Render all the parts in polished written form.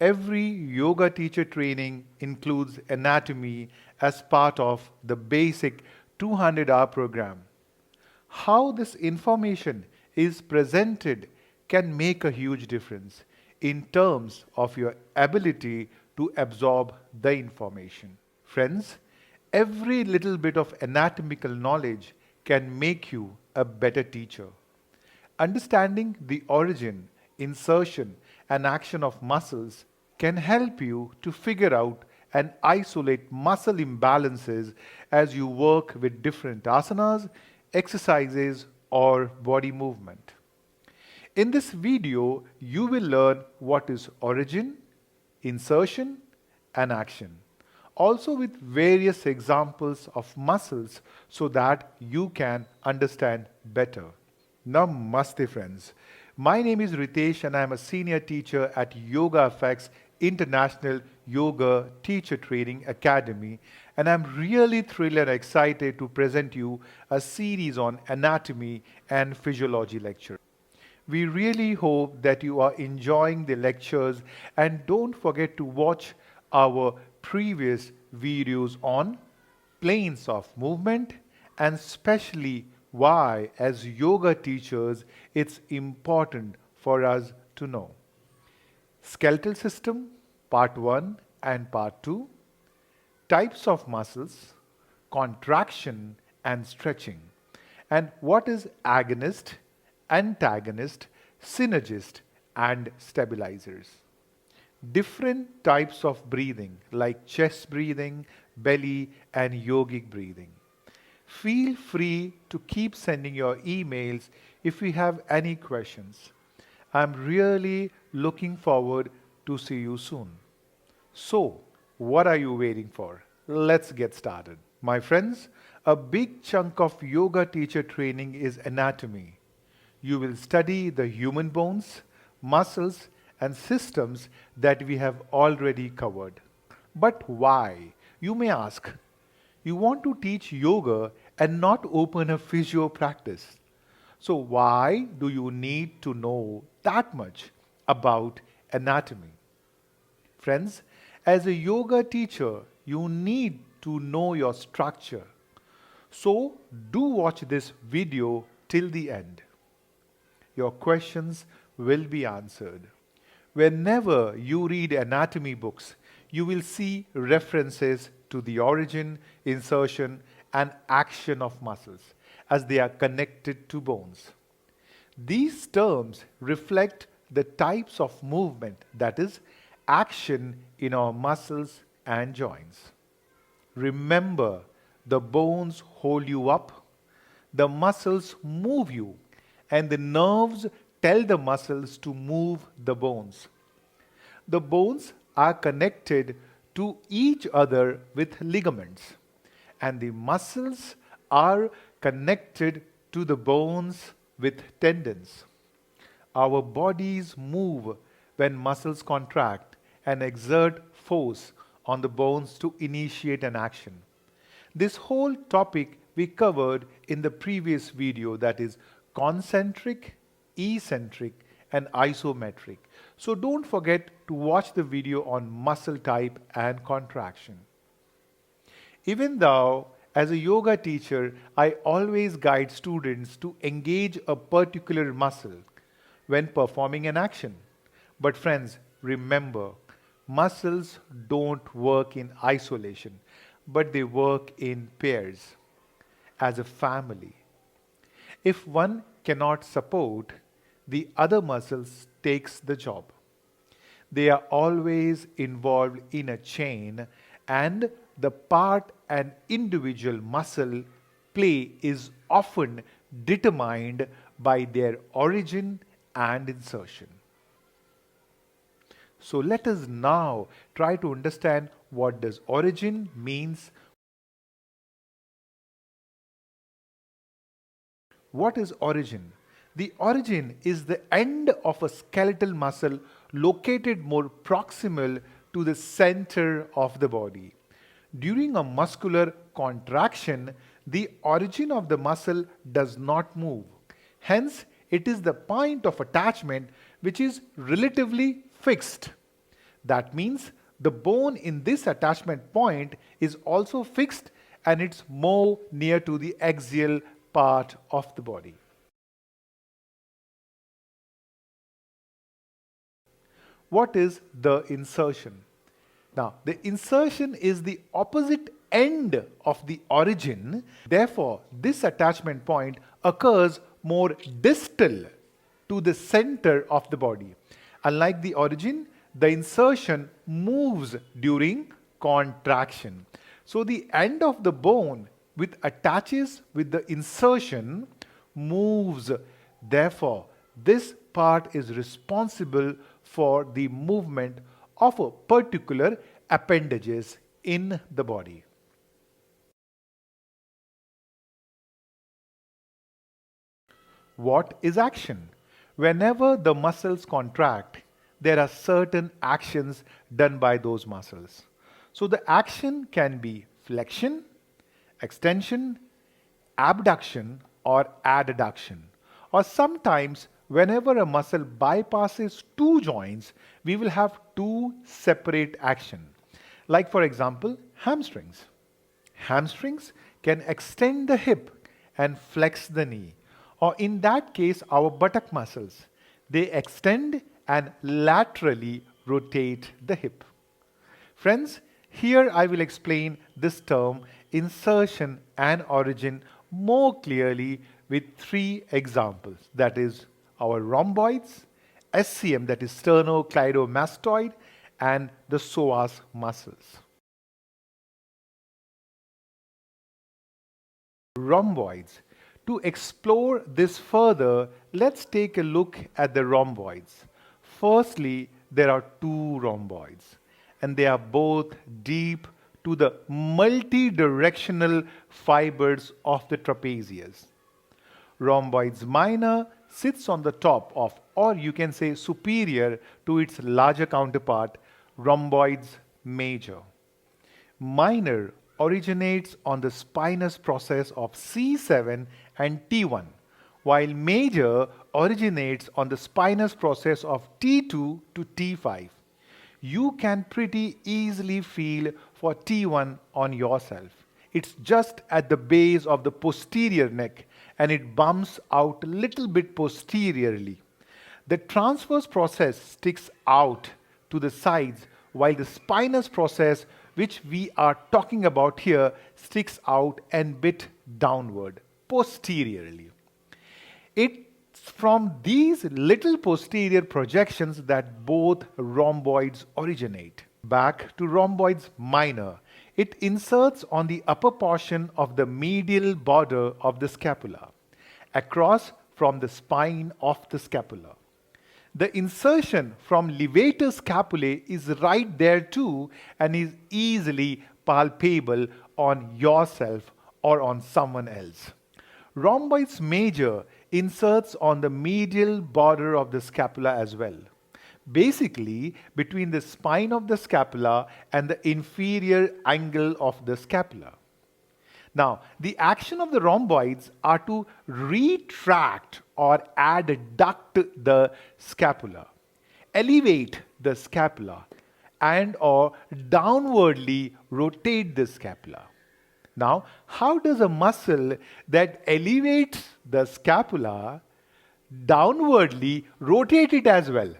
Every yoga teacher training includes anatomy as part of the basic 200-hour program. How this information is presented can make a huge difference in terms of your ability to absorb the information. Friends, every little bit of anatomical knowledge can make you a better teacher. Understanding the origin, insertion, and action of muscles can help you to figure out and isolate muscle imbalances as you work with different asanas, exercises, or body movement. In this video, you will learn what is origin, insertion, and action. Also with various examples of muscles so that you can understand better. Namaste friends. My name is Ritesh and I am a senior teacher at YogaFx International Yoga Teacher Training Academy, and I'm really thrilled and excited to present you a series on anatomy and physiology lecture. We really hope that you are enjoying the lectures, and don't forget to watch our previous videos on planes of movement and especially why as yoga teachers it's important for us to know. Skeletal system, part 1 and part 2, types of muscles, contraction and stretching, and what is agonist, antagonist, synergist and stabilizers. Different types of breathing like chest breathing, belly and yogic breathing. Feel free to keep sending your emails if you have any questions. I'm really looking forward to see you soon. So, what are you waiting for? Let's get started. My friends, a big chunk of yoga teacher training is anatomy. You will study the human bones, muscles, and systems that we have already covered. But why? You may ask. You want to teach yoga and not open a physio practice. So why do you need to know that much about anatomy? Friends, as a yoga teacher, you need to know your structure. So do watch this video till the end. Your questions will be answered. Whenever you read anatomy books, you will see references to the origin, insertion, and action of muscles as they are connected to bones. These terms reflect the types of movement, that is, action in our muscles and joints. Remember, the bones hold you up, the muscles move you, and the nerves tell the muscles to move the bones. The bones are connected to each other with ligaments, and the muscles are connected to the bones with tendons. Our bodies move when muscles contract and exert force on the bones to initiate an action. This whole topic we covered in the previous video, that is concentric, eccentric and isometric. So don't forget to watch the video on muscle type and contraction. Even though as a yoga teacher, I always guide students to engage a particular muscle when performing an action. But friends, remember, muscles don't work in isolation, but they work in pairs, as a family. If one cannot support, the other muscles takes the job. They are always involved in a chain, and the part an individual muscle play is often determined by their origin and insertion. So let us now try to understand what does origin means. What is origin? The origin is the end of a skeletal muscle located more proximal to the center of the body. During a muscular contraction, the origin of the muscle does not move. Hence, it is the point of attachment which is relatively fixed. That means the bone in this attachment point is also fixed and it's more near to the axial part of the body. What is the insertion? Now, the insertion is the opposite end of the origin. Therefore, this attachment point occurs more distal to the center of the body. Unlike the origin, the insertion moves during contraction. So, the end of the bone which attaches with the insertion moves. Therefore, this part is responsible for the movement of a particular appendages in the body. What is action? Whenever the muscles contract, there are certain actions done by those muscles. So the action can be flexion, extension, abduction, or adduction. Or sometimes, whenever a muscle bypasses two joints, we will have two separate actions. Like for example, hamstrings. Hamstrings can extend the hip and flex the knee. Or in that case, our buttock muscles. They extend and laterally rotate the hip. Friends, here I will explain this term insertion and origin more clearly with three examples. That is our rhomboids, SCM, that is sternocleidomastoid, and the psoas muscles. Rhomboids. To explore this further, let's take a look at the rhomboids. Firstly, there are two rhomboids, and they are both deep to the multi-directional fibers of the trapezius. Rhomboids minor sits on the top of, or you can say superior to its larger counterpart, rhomboids major. Minor originates on the spinous process of C7 and T1, while major originates on the spinous process of T2 to T5. You can pretty easily feel for T1 on yourself. It's just at the base of the posterior neck and it bumps out a little bit posteriorly. The transverse process sticks out to the sides while the spinous process, which we are talking about here, sticks out and bit downward posteriorly. It's from these little posterior projections that both rhomboids originate. Back to rhomboids minor. It inserts on the upper portion of the medial border of the scapula, across from the spine of the scapula. The insertion from levator scapulae is right there too and is easily palpable on yourself or on someone else. Rhomboids major inserts on the medial border of the scapula as well. Basically, between the spine of the scapula and the inferior angle of the scapula. Now, the action of the rhomboids are to retract or adduct the scapula, elevate the scapula, and or downwardly rotate the scapula. Now, how does a muscle that elevates the scapula downwardly rotate it as well?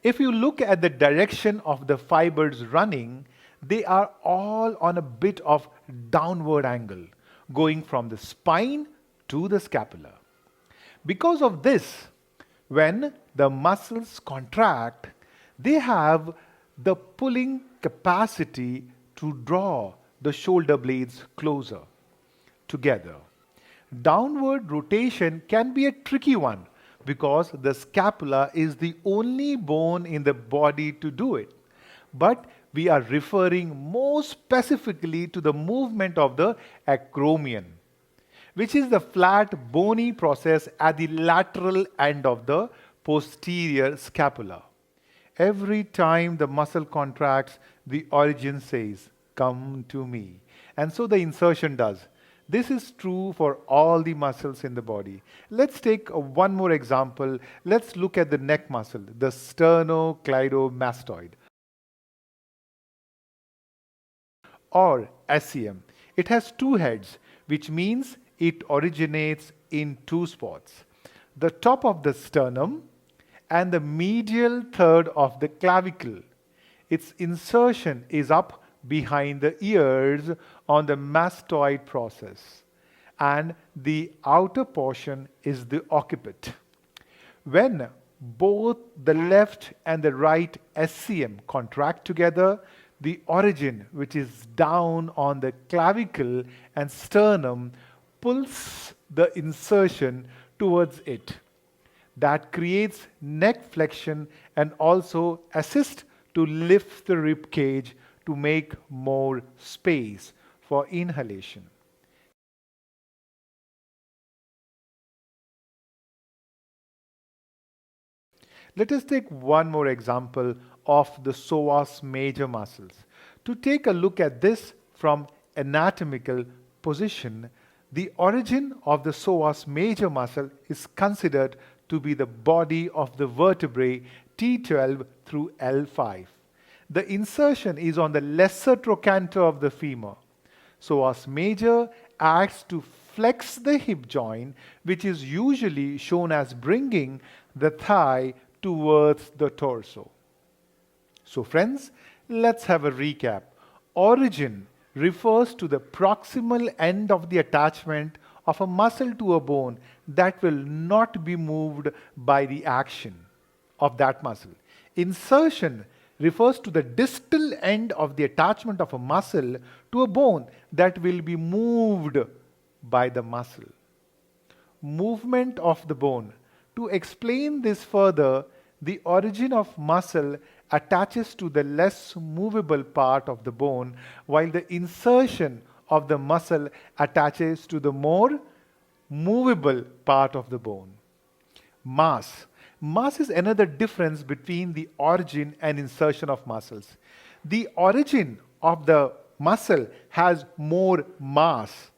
If you look at the direction of the fibers running, they are all on a bit of downward angle, going from the spine to the scapula. Because of this, when the muscles contract, they have the pulling capacity to draw the shoulder blades closer together. Downward rotation can be a tricky one because the scapula is the only bone in the body to do it. But we are referring more specifically to the movement of the acromion, which is the flat bony process at the lateral end of the posterior scapula. Every time the muscle contracts, the origin says, "Come to me." And so the insertion does. This is true for all the muscles in the body. Let's take one more example. Let's look at the neck muscle, the sternocleidomastoid. or SCM. It has two heads, which means it originates in two spots: the top of the sternum and the medial third of the clavicle. Its insertion is up behind the ears on the mastoid process, and the outer portion is the occiput. When both the left and the right SCM contract together, the origin, which is down on the clavicle and sternum, pulls the insertion towards it. That creates neck flexion and also assists to lift the rib cage to make more space for inhalation. Let us take one more example of the psoas major muscles. To take a look at this from anatomical position, the origin of the psoas major muscle is considered to be the body of the vertebrae T12 through L5. The insertion is on the lesser trochanter of the femur. Psoas major acts to flex the hip joint, which is usually shown as bringing the thigh towards the torso. So friends, let's have a recap. Origin refers to the proximal end of the attachment of a muscle to a bone that will not be moved by the action of that muscle. Insertion refers to the distal end of the attachment of a muscle to a bone that will be moved by the muscle. Movement of the bone. To explain this further, the origin of muscle attaches to the less movable part of the bone, while the insertion of the muscle attaches to the more movable part of the bone. Mass. Mass is another difference between the origin and insertion of muscles. The origin of the muscle has more mass,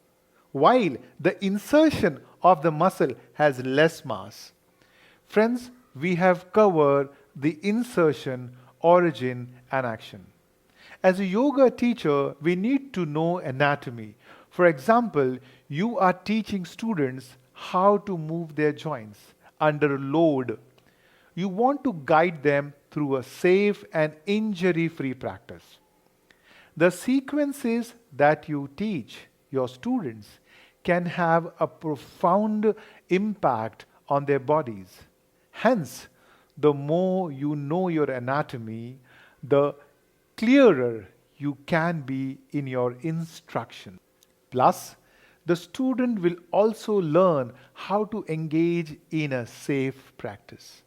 while the insertion of the muscle has less mass. Friends, we have covered the insertion, origin, and action. As a yoga teacher, we need to know anatomy. For example, you are teaching students how to move their joints under load. You want to guide them through a safe and injury-free practice. The sequences that you teach your students can have a profound impact on their bodies. Hence, the more you know your anatomy, the clearer you can be in your instruction. Plus, the student will also learn how to engage in a safe practice.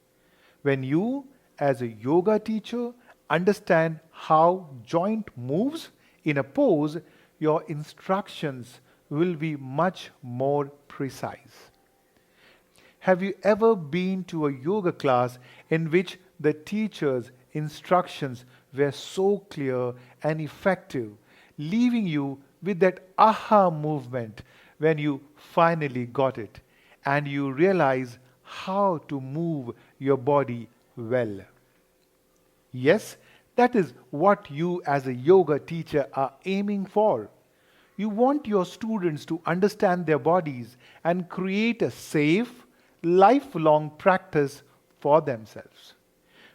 When you, as a yoga teacher, understand how joint moves in a pose, your instructions will be much more precise. Have you ever been to a yoga class in which the teacher's instructions were so clear and effective, leaving you with that aha movement when you finally got it and you realize how to move your body well? Yes, that is what you as a yoga teacher are aiming for. You want your students to understand their bodies and create a safe, lifelong practice for themselves.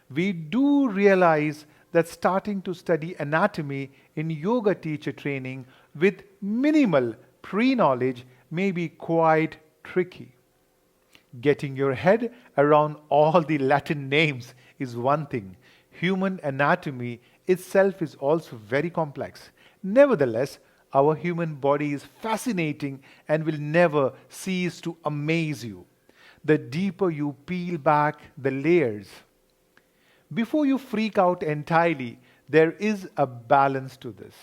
We do realize that starting to study anatomy in yoga teacher training with minimal pre-knowledge may be quite tricky. Getting your head around all the Latin names is one thing. Human anatomy itself is also very complex. Nevertheless, our human body is fascinating and will never cease to amaze you. The deeper you peel back the layers, before you freak out entirely, there is a balance to this.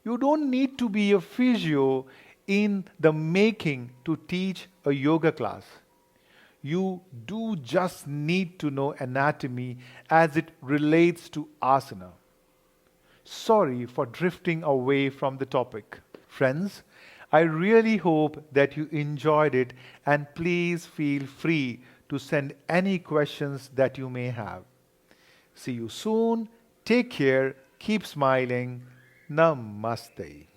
You don't need to be a physio in the making to teach a yoga class. You do just need to know anatomy as it relates to asana. Sorry for drifting away from the topic. Friends, I really hope that you enjoyed it, and please feel free to send any questions that you may have. See you soon. Take care. Keep smiling. Namaste.